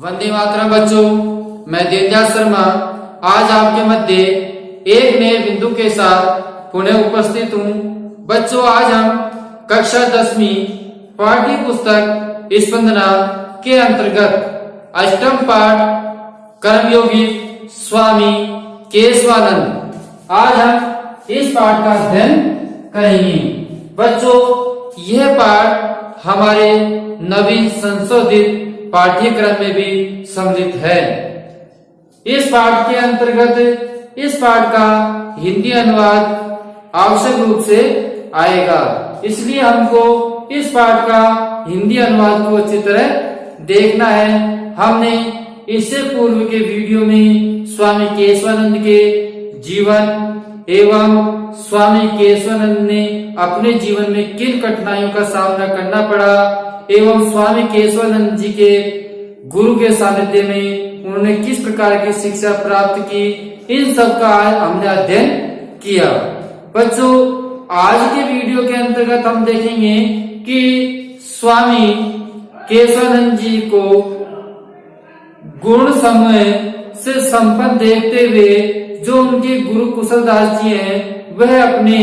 वंदे मातरम बच्चों, मैं देवदास शर्मा आज आपके मध्य एक नए बिंदु के साथ पुनः उपस्थित हूँ। बच्चों, आज हम कक्षा 10वीं पाठ्य पुस्तक स्पंदना के अंतर्गत अष्टम पाठ कर्मयोगी स्वामी केशवानंद, आज हम इस पाठ का अध्ययन करेंगे। बच्चों, यह पाठ हमारे नवीन संशोधित पाठ्यक्रम में भी सम्मिलित है। इस पाठ के अंतर्गत इस पाठ का हिंदी अनुवाद आवश्यक रूप से आएगा, इसलिए हमको इस पाठ का हिंदी अनुवाद को अच्छी तरह देखना है। हमने इससे पूर्व के वीडियो में स्वामी केशवानंद के जीवन एवं स्वामी केशवानंद ने अपने जीवन में किन कठिनाइयों का सामना करना पड़ा एवं स्वामी केशवानंद जी के गुरु के सानिध्य में उन्होंने किस प्रकार की शिक्षा प्राप्त की, इन सब का हमने अध्ययन किया। बच्चों, आज के वीडियो के अंतर्गत हम देखेंगे कि स्वामी केशवानंद जी को गुण समूह से संपन्न देखते हुए जो उनके गुरु कुशलदास जी हैं, वह अपने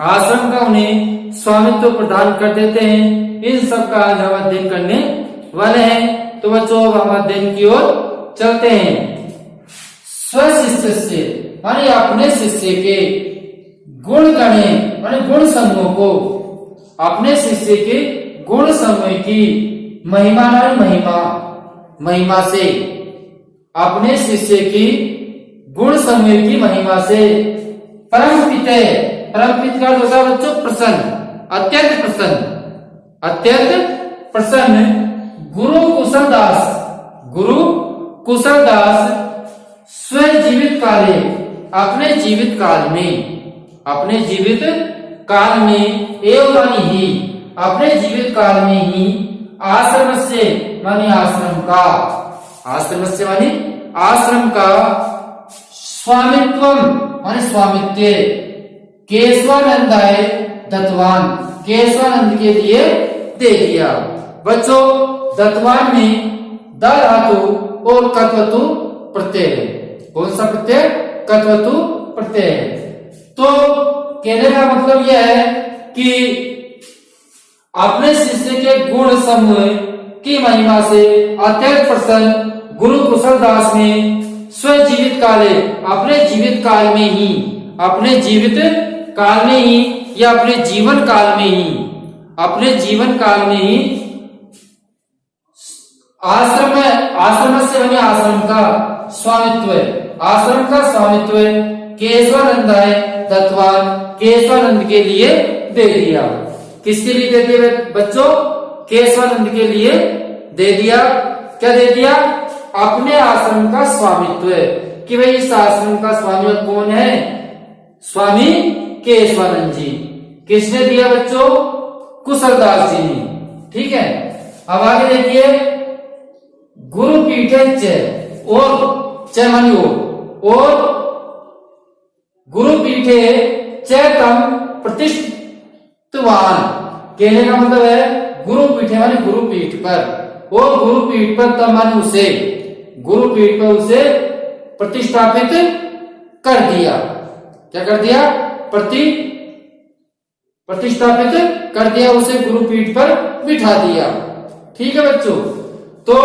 आश्रम का उन्हें स्वामित्व प्रदान कर देते हैं। इन सब का आज हम अध्ययन करने वाले हैं। तो बच्चों, अब हम अध्ययन की ओर चलते हैं। स्वशिष्य से माने अपने शिष्य के गुण गणे माने गुण समूह को, अपने शिष्य के गुण समूह की महिमा से, अपने शिष्य की गुण समूह की महिमा से परमपित का अर्थ होता है बच्चों प्रसन्न, अत्यंत प्रसन्न गुरु कुशलदास स्वयं जीवित काले अपने जीवित काल में एवं ही अपने जीवित काल में ही आश्रम से मानी आश्रम का स्वामित्व मानी स्वामित्व केशवानंदाय दत्तवान केशवानंद के लिए दे दिया। बच्चों, दत्तवान में द धातु और कत्वतु प्रत्यय है। कौन सा प्रत्यय? कत्वतु प्रत्यय है। तो कहने का मतलब यह है कि अपने शिष्य के गुण समूह की महिमा से अत्यंत प्रसन्न गुरु कुशलदास ने स्वजीवित काले अपने जीवित काल में ही या अपने जीवन काल में ही आश्रम का स्वामित्व केशवानंदाय दत्तवान केशवानंद के लिए दे दिया। किसके लिए दे दिया बच्चों? केशवानंद के लिए दे दिया। क्या दे दिया? अपने आश्रम का स्वामित्व, कि भाई इस आश्रम का स्वामी कौन है? स्वामी केशवानंद जी। किसने दिया बच्चों? कुशलदास जी ने। ठीक है, अब आगे देखिए, गुरु पीठे और गुरु पीठे चैतम प्रतिष्ठितवान। कहने का मतलब है गुरु पीठे माने गुरु पीठ पर, और गुरु पीठ पर तब माने उसे प्रतिष्ठापित कर दिया। क्या कर दिया? प्रतिष्ठापित कर दिया, उसे गुरु पीठ पर बिठा दिया। ठीक है बच्चों, तो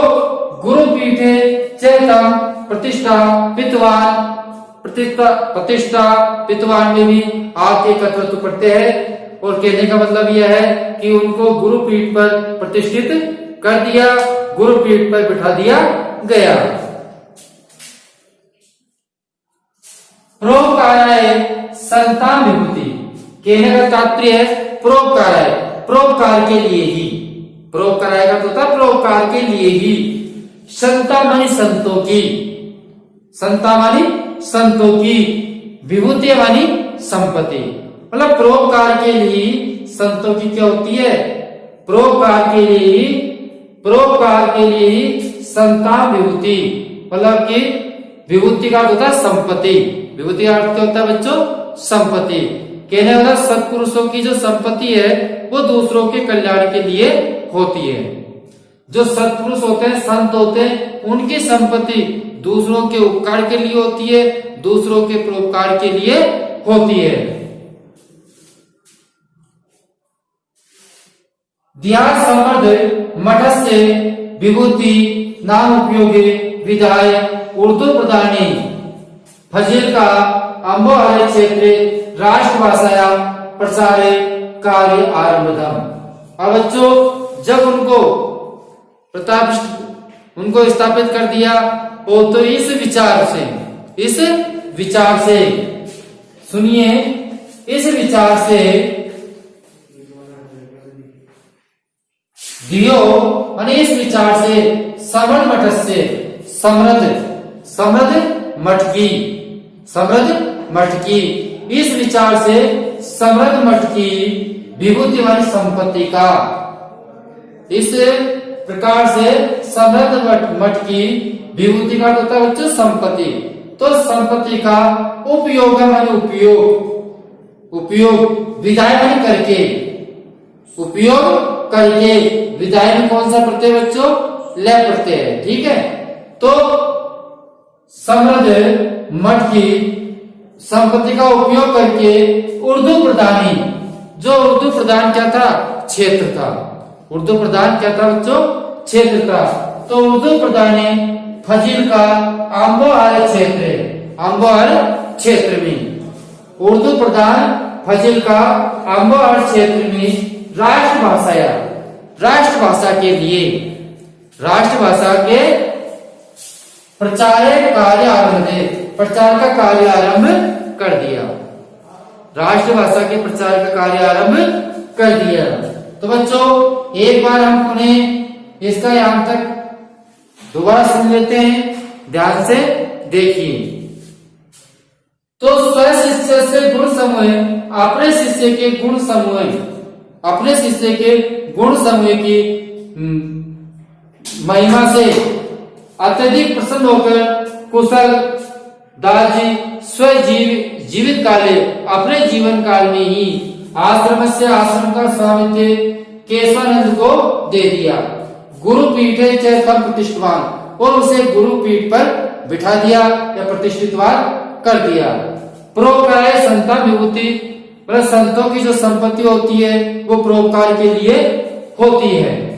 गुरु पीठे चैतम प्रतिष्ठापितवान में भी आपके कत्वतु प्रत्यय है, और कहने का मतलब यह है कि उनको गुरु पीठ पर प्रतिष्ठित कर दिया, गुरु पीठ पर बिठा दिया गया। प्रोपकाराय संतान विभूति, कहने का तात्पर्य है परोपकार के लिए ही, परोपकार का होता है परोपकार के लिए ही, संता मानी संतों की, विभूति मानी संपत्ति। मतलब परोपकार के लिए संतों की क्या होती है? परोपकार के लिए ही संतान विभूति, मतलब कि विभूति का होता है संपत्ति। विभूति का अर्थ क्या होता है बच्चों? संपत्ति। कहने वाला सत्पुरुषों की जो संपत्ति है वो दूसरों के कल्याण के लिए होती है। जो सत्पुरुष होते हैं, संत होते हैं, उनकी संपत्ति दूसरों के उपकार के लिए होती है, दूसरों के परोपकार के लिए होती है। दिया समर्थ मठस्य विभूति नाम उपयोगे विधाय उर्दू प्रधानी फजील का अम्बो हरे क्षेत्र राष्ट्रभाषाया प्रसारे कार्य आरंभम। अब बच्चों, जब उनको स्थापित कर दिया वो, तो इस विचार से सुनिए, इस विचार से दियो और इस विचार से समृद्ध मठ से समृद्ध मठ की इस विचार से समृद्ध मठ की विभूति वाली संपत्ति का, इस प्रकार से समृद्ध मठ की विभूति का होता है बच्चों संपत्ति। तो संपत्ति का उपयोग माने उपयोग विधाय माने करके, उपयोग करके, विधाय में कौन सा प्रत्यय बच्चों? ले प्रत्यय है, ठीक है। तो समृद्ध मठ की संपत्ति का उपयोग करके उर्दू प्रधानी, जो उर्दू प्रधान क्या था? क्षेत्र था। उर्दू प्रधान क्या था बच्चों? क्षेत्र था। तो उर्दू प्रधानी फजील का आम्बोहार क्षेत्र में, उर्दू प्रधान फजील का आम्बोहार क्षेत्र में राष्ट्रभाषा के लिए, राष्ट्रभाषा के प्रचार का कार्य आरंभ कर दिया। राष्ट्रभाषा के प्रचार का कार्य आरंभ कर दिया। तो बच्चों, एक बार हम उन्हें इसका यहां तक दोबारा सुन लेते हैं, ध्यान से देखिए। तो स्व शिष्य से गुण समूह, अपने शिष्य के गुण समूह की महिमा से अत्यधिक प्रसन्न होकर कुशल दास जी जीवित काले, अपने जीवन काल में ही आश्रम का स्वामित्व केशवानंद को दे दिया। गुरु पीठे तम प्रतिष्ठवान, और उसे गुरु पीठ पर बिठा दिया या प्रतिष्ठितवान कर दिया। परोपकार संता विभूति, मतलब संतों की जो संपत्ति होती है वो परोपकार के लिए होती है।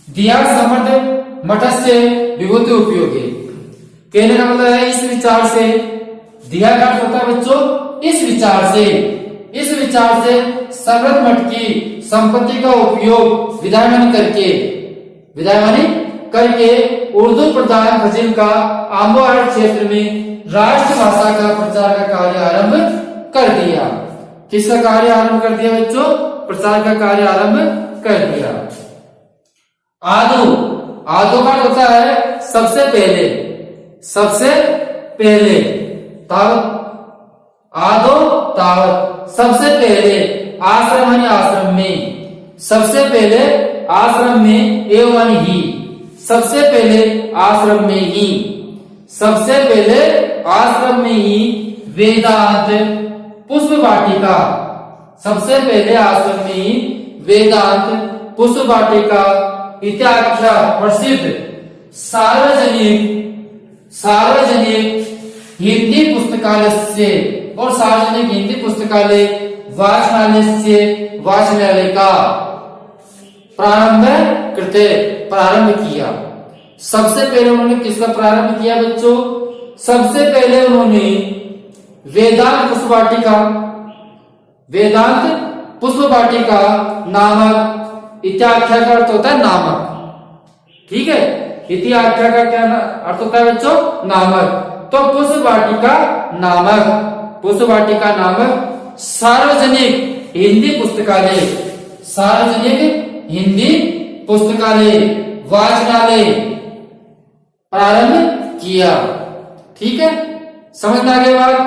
दिया समर्थ मठस्य विभूति उपयोगी, कहने का मतलब है इस विचार से, दिया का अर्थ होता है बच्चों इस विचार से समृद्ध मठ की संपत्ति का उपयोग विधाय करके उर्दू प्रधान फजील का आम्बोहार क्षेत्र में राष्ट्रभाषा का प्रचार का कार्य आरंभ कर दिया। किसका कार्य आरंभ कर दिया बच्चों? प्रचार का कार्य आरंभ कर दिया। आदो का होता है सबसे पहले, तावत, आदो तावत, सबसे पहले, आश्रम में, सबसे पहले आश्रम में, एवं ही, सबसे पहले आश्रम में ही वेदांत पुष्प वाटिका, सबसे पहले आश्रम में ही वेदांत पुष्प वाटिका इत्याख्या प्रसिद्ध सार्वजनिक हिंदी पुस्तकालय से, और सार्वजनिक हिंदी पुस्तकालय वाचनालय का प्रारंभ किया। सबसे पहले उन्होंने किसका प्रारंभ किया बच्चों? सबसे पहले उन्होंने वेदांत पुष्प वाटिका नामक, इत्याख्या का अर्थ होता है नामक, ठीक है। इत्याख्या का क्या अर्थ होता है बच्चों? नामक। तो पुष्प वाटिका नामक सार्वजनिक हिंदी पुस्तकालय वाचनालय प्रारंभ किया, ठीक है। समझ में आ गया बात?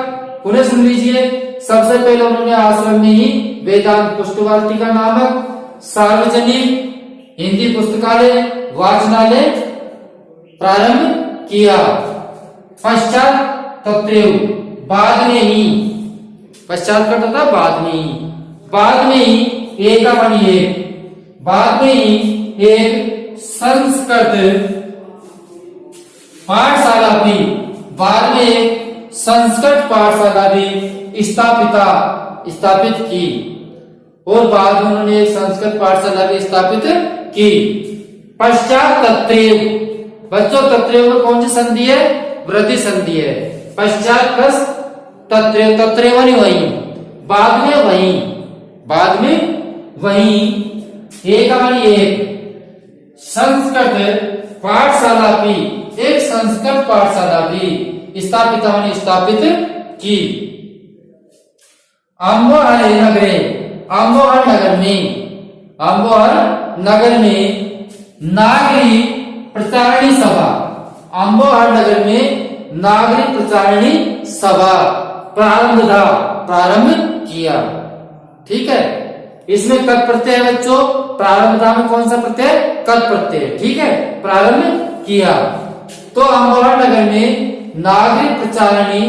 उन्हें सुन लीजिए। सबसे पहले उन्होंने आश्रम में ही वेदांत पुष्प वाटिका नामक सार्वजनिक हिंदी पुस्तकालय वाचनालय प्रारंभ किया। पश्चात बाद में ही, पश्चात का था बाद में ही, एक बाद में ही एक संस्कृत पाठशाला भी, बाद में एक संस्कृत पाठशाला भी स्थापित की, और बाद में उन्होंने एक संस्कृत पाठशाला भी स्थापित की। पश्चात तत्रेव, बच्चों तत्रेव में कौन सी संधि है? वृद्धि संधि है। पश्चात प्लस तत्रेव, तत्रेव नहीं वही, बाद में वही, बाद में वही, एक हमारी एक संस्कृत पाठशाला भी, एक संस्कृत पाठशाला भी स्थापित की। अम्बोहर नगरे, अम्बोहर नगर में नागरी प्रचारणी सभा, अम्बोहर नगर में नागरी प्रचारणी सभा प्रारंभ किया। ठीक है, इसमें कद प्रत्यय है बच्चों, प्रारंभता में कौन सा प्रत्यय? कद प्रत्यय। ठीक है, प्रारंभ किया। तो अम्बोहर नगर में नागरिक प्रचारणी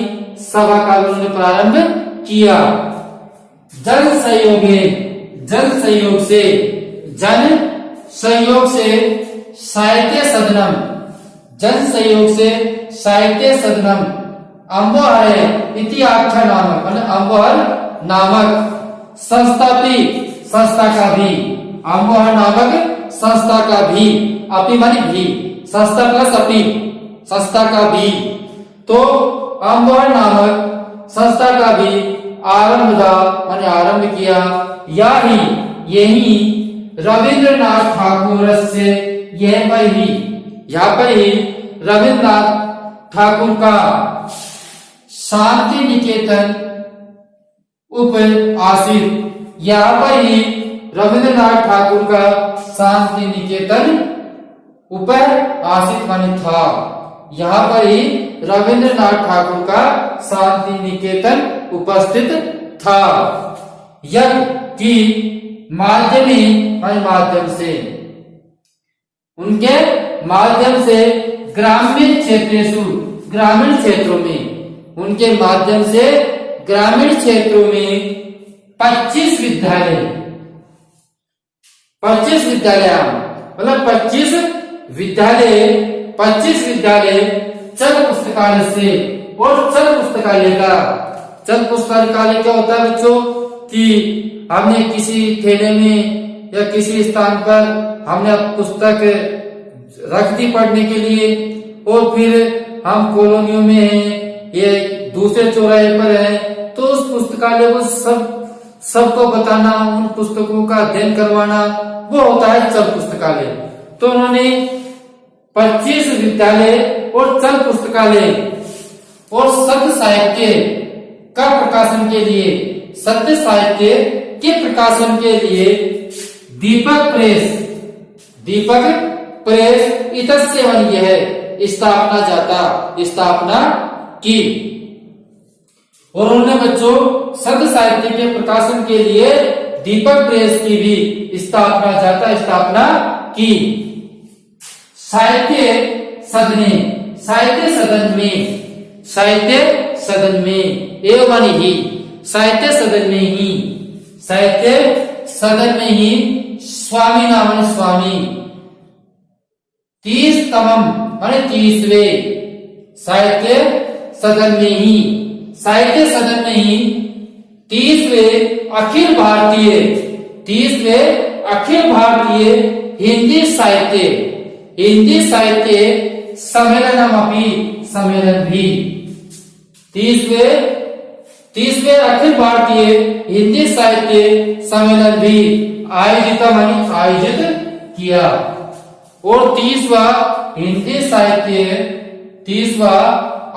सभा का उन्होंने प्रारंभ किया। जन सहयोग से साहित्य सदनम, जन सहयोग से साहित्य सदनम अम्बोहर इति आख्या नामक, अम्बोहर नामक संस्था का भी, अम्बोहर नामक संस्था का भी, अपी मानी भी, संस्था प्लस अपी, संस्था का भी, तो अम्बोहर नामक संस्था का भी आरंभ किया। यही रविंद्रनाथ ठाकुर से, यहाँ पर ही रविंद्रनाथ ठाकुर का शांति निकेतन उप आसित, यहाँ पर ही रविंद्रनाथ ठाकुर का शांति निकेतन उप आसित माने था, यहाँ पर ही रविंद्रनाथ ठाकुर का शांति निकेतन उपस्थित था। यज्ञ की माध्यम से, उनके माध्यम से ग्रामीण क्षेत्रों में, उनके माध्यम से ग्रामीण क्षेत्रों में 25 विद्यालय, मतलब 25 विद्यालय चल पुस्तकालय से, और चल पुस्तकालय क्या होता है बच्चों कि हमने किसी ठेले में या किसी स्थान पर हमने पुस्तक रख दी पढ़ने के लिए, और फिर हम कॉलोनियों में हैं, ये दूसरे चौराहे पर है, तो उस पुस्तकालय को सबको बताना, उन पुस्तकों का अध्ययन करवाना, वो होता है चल पुस्तकालय। तो उन्होंने 25 विद्यालय और चल पुस्तकालय और सत्य साहित्य का प्रकाशन के लिए, सत्य साहित्य के प्रकाशन के लिए दीपक प्रेस इतस्य है स्थापना की। और उन्होंने बच्चों सत्य साहित्य के प्रकाशन के लिए दीपक प्रेस की भी स्थापना की। साहित्य सदन में एवं मानी ही, साहित्य सदन में ही स्वामी नाम स्वामी 30तमम माने 30वें साहित्य सदन में ही 30वें अखिल भारतीय हिंदी साहित्य सम्मेलन भी 30वें अखिल भारतीय हिंदी साहित्य सम्मेलन भी आयोजित किया। और 30वां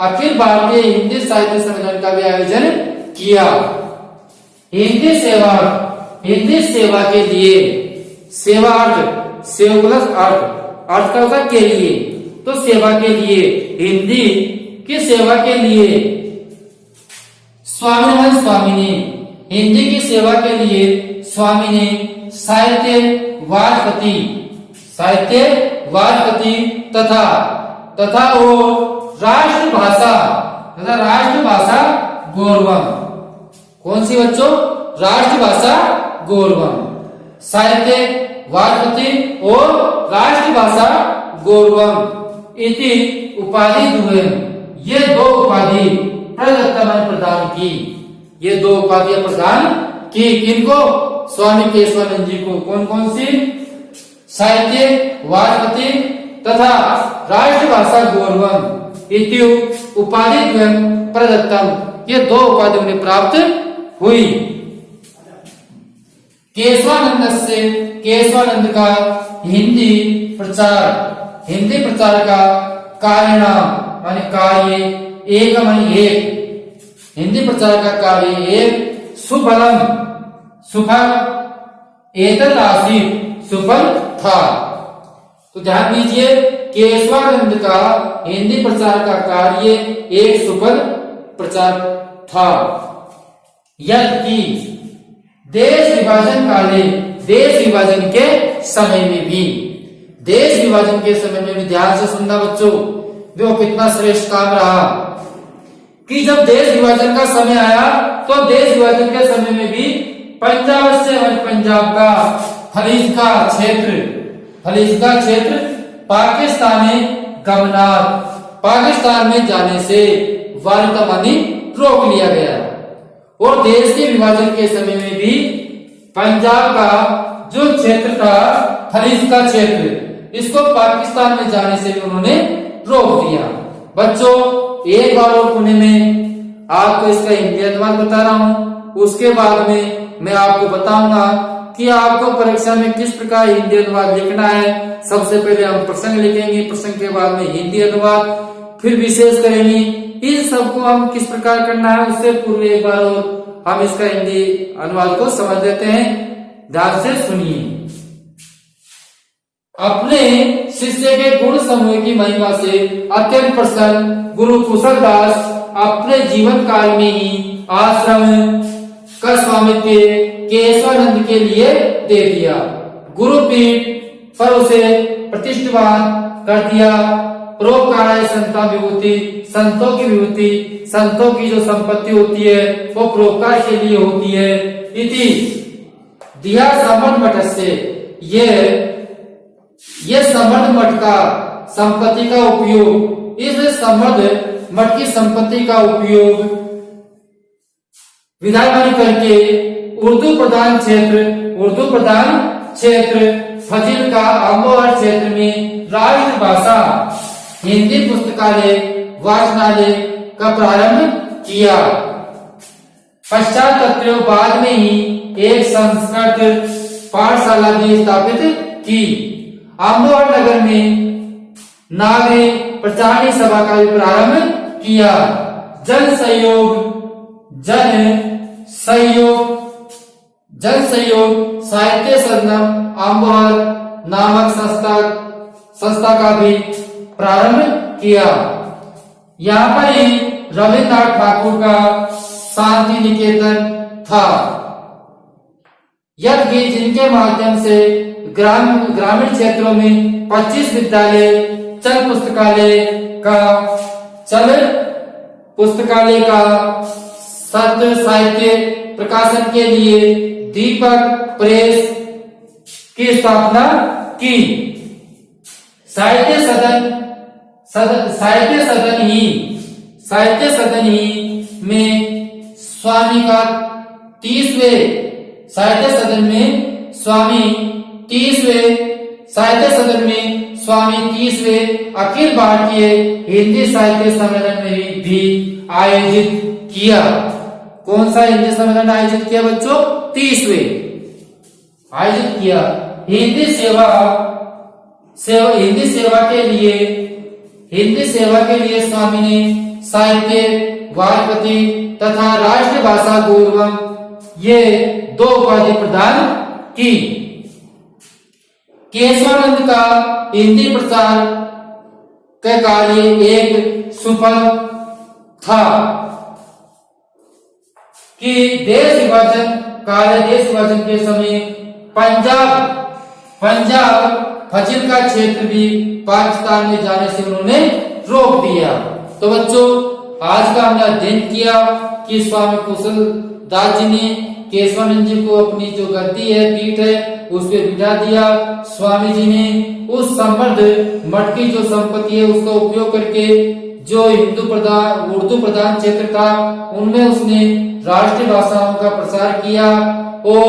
अखिल भारतीय हिंदी साहित्य सम्मेलन का भी आयोजन किया। हिंदी सेवा के लिए, सेवा अर्थ का होता के लिए, तो सेवा के लिए, हिंदी की सेवा के लिए स्वामी ने, हिंदी की सेवा के लिए स्वामी ने साहित्य वाचपति तथा वो राष्ट्रभाषा गौरवम, कौन सी बच्चों? राष्ट्रभाषा गौरवम, साहित्य वाजपति और राष्ट्रभाषा गौरवम इति उपाधि द्वयम्, ये दो उपाधि प्रदत्तम प्रदान की। ये दो उपाधियां प्रदान की किनको? स्वामी केशवानंद जी को। कौन कौन सी? साहित्य वाजपति तथा राष्ट्रभाषा गौरवम इति उपाधि द्वयम् प्रदत्तम, ये दो उपाधि उन्हें प्राप्त हुई। केशवानंद का हिंदी प्रचार का कार्यनाम माने कार्य एक माने एक, हिंदी प्रचार का कार्य एक सुफल एतद आसीत, सुफल था। तो ध्यान दीजिए, केशवानंद का हिंदी प्रचार का कार्य एक सुफल प्रचार था। यदि देश विभाजन काले, देश विभाजन के समय में भी, देश विभाजन के समय में भी ध्यान से सुनना बच्चों, वो कितना श्रेष्ठ काम रहा कि जब देश विभाजन का समय आया तो देश विभाजन के समय में भी पंजाब से पंजाब का फलीज का क्षेत्र पाकिस्तान में जाने से वारितामानी रोक लिया गया। और देश के विभाजन के समय में भी पंजाब का जो क्षेत्र था, फलीज का क्षेत्र, इसको पाकिस्तान में जाने से भी उन्होंने रोक दिया। बच्चों, एक बार और पुणे में आपको इसका हिंदी अनुवाद बता रहा हूँ, उसके बाद में मैं आपको बताऊंगा कि आपको परीक्षा में किस प्रकार हिंदी अनुवाद लिखना है। सबसे पहले हम प्रसंग लिखेंगे, प्रसंग के बाद में हिंदी अनुवाद, फिर विशेष करेंगे। इन सबको हम किस प्रकार करना है उससे पूर्व एक बार और हम इसका हिंदी अनुवाद को समझ लेते हैं। ध्यान से सुनिए। अपने शिष्य के गुण समूह की महिमा से अत्यंत प्रसन्न गुरु कुशल दास अपने जीवन काल में ही आश्रम का स्वामित्व केशवानंद के लिए दे दिया। गुरुपीठ पर उसे प्रतिष्ठितवान कर दिया। परोपकाराय संता विभूति, संतों की विभूति, संतों की जो संपत्ति होती है वो परोपकार के लिए होती है। इति दिया समर्थ मठ से, ये समर्थ मठ का संपत्ति का उपयोग, इस समर्थ मठ की संपत्ति का उपयोग विधायक करके उर्दू प्रधान क्षेत्र फजील का अम्बोहर क्षेत्र में राष्ट्रभाषा हिंदी पुस्तकालय वाचनालय का प्रारंभ किया। पश्चात बाद में ही एक संस्कृत पाठशाला भी स्थापित की। अम्बोहर नगर में नागरिक प्रचारणी सभा का भी प्रारंभ किया। जन सहयोग साहित्य सदन अम्बोहर नामक संस्था का भी प्रारंभ किया। यहाँ पर ही रविन्द्रनाथ ठाकुर का शांति निकेतन था। यदि जिनके माध्यम से ग्रामीण क्षेत्रों में 25 विद्यालय, चल पुस्तकालय का सत्य साहित्य प्रकाशन के लिए दीपक प्रेस की स्थापना की। साहित्य सदन ही में स्वामी का 30वें साहित्य सदन में स्वामी 30वें अखिल भारतीय हिंदी साहित्य सम्मेलन में भी आयोजित किया। कौन सा हिंदी सम्मेलन आयोजित किया बच्चों? 30वें आयोजित किया। हिंदी सेवा के लिए स्वामी ने साहित्य वाजपति तथा राष्ट्रभाषा गौरवम ये दो उपाधि प्रदान की। केशवानंद का हिंदी प्रचार का कार्य एक सुफल था कि देश विभाजन के समय पंजाब फजील का क्षेत्र भी पाकिस्तान में जाने से उन्होंने रोक दिया। तो बच्चों, आज का हमने अध्ययन किया कि स्वामी कुशल दास जी ने केशवानंद जी को अपनी जो गद्दी है, पीठ है, उस पे बिठा दिया। स्वामी जी ने उस समृद्ध मठ की जो संपत्ति है उसका उपयोग करके जो उर्दू प्रधान क्षेत्र था उनमें उसने राष्ट्रीय भाषाओं का प्रसार किया और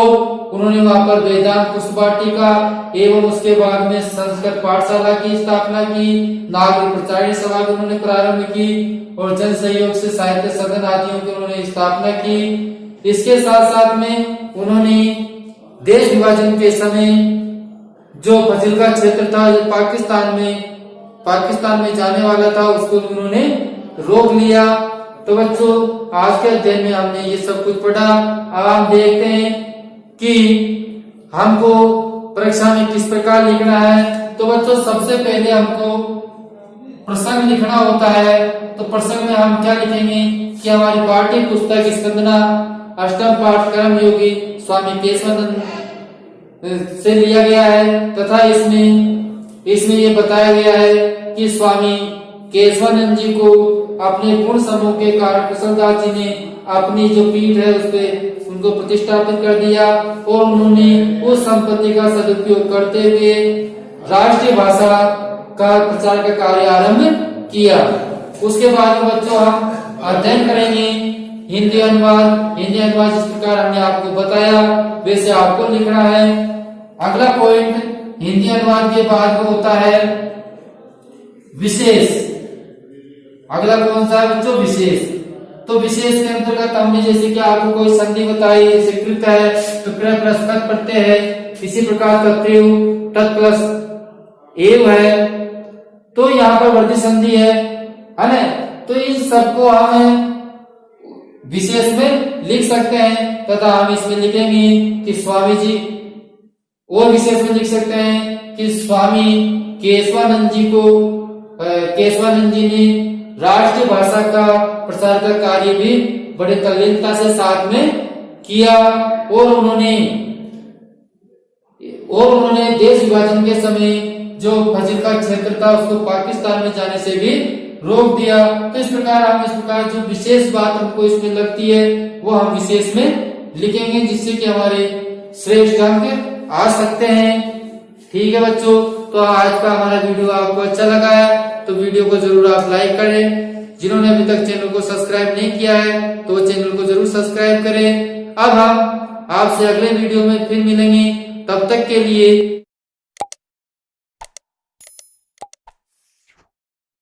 उन्होंने वहां पर वेदांत पुष्पवाटिका एवं उसके बाद में संस्कृत पाठशाला की स्थापना की, नागरिक प्रचार सभा की उन्होंने प्रारंभ की और जन सहयोग से साहित्य सदन आदियों की उन्होंने स्थापना की। इसके साथ साथ में उन्होंने देश विभाजन के समय जो फजिल्का क्षेत्र था जो पाकिस्तान में जाने वाला था उसको उन्होंने रोक लिया। तो बच्चों आज के अध्ययन में हमने ये सब कुछ पढ़ा। अब हम देखते हैं कि हमको परीक्षा में किस प्रकार लिखना है। तो बच्चों सबसे पहले हमको प्रसंग लिखना होता है। तो प्रसंग में हम क्या लिखेंगे कि हमारी पाठ्य पुस्तक स्कंदना अष्टम पाठ कर्म योगी स्वामी केशवानंद से लिया गया है तथा इसमें ये बताया गया है कि स्वामी केशवानंद जी को अपने गुण समूह के कारण कुशलदास जी ने अपनी जो पीठ है उस पे उनको प्रतिष्ठापित कर दिया और उन्होंने उस संपत्ति का सदुपयोग करते हुए राष्ट्रीय भाषा का प्रचार का कार्य आरंभ किया। उसके बाद में बच्चों हम अध्ययन करेंगे हिंदी अनुवाद जिस प्रकार हमने आपको बताया वैसे आपको लिखना है। अगला पॉइंट हिंदी अनुवाद के बाद में होता है विशेष। अगला कौन सा है बच्चों? विशेष। तो विशेष के अंतर्गत हमने जैसे कि आपको कोई संधि बताई, जैसे कृत है तो कृ प्लस तत् प्रत्यय है, इसी प्रकार तत्रेव तत् प्लस एव है, तो यहाँ पर वर्धी संधि है ना। तो इन सबको हम विशेष में लिख सकते हैं तथा हम इसमें लिखेंगे कि स्वामी जी, और विशेष में लिख सकते हैं कि स्वामी केशवानंद जी ने राष्ट्रीय भाषा का प्रसार का कार्य भी बड़े तल्लीनता से साथ में किया और उन्होंने देश विभाजन के समय जो फजिल्का क्षेत्र था उसको पाकिस्तान में जाने से भी रोक दिया। तो इस प्रकार जो विशेष बात हमको इसमें लगती है वो हम विशेष में लिखेंगे जिससे कि हमारे श्रेष्ठ अंक आ सकते हैं। ठीक है बच्चों, तो आज का हमारा वीडियो आपको अच्छा लगा है तो वीडियो को जरूर आप लाइक करें। जिन्होंने अभी तक चैनल को सब्सक्राइब नहीं किया है तो चैनल को जरूर सब्सक्राइब करें। अब हम आपसे अगले वीडियो में फिर मिलेंगे, तब तक के लिए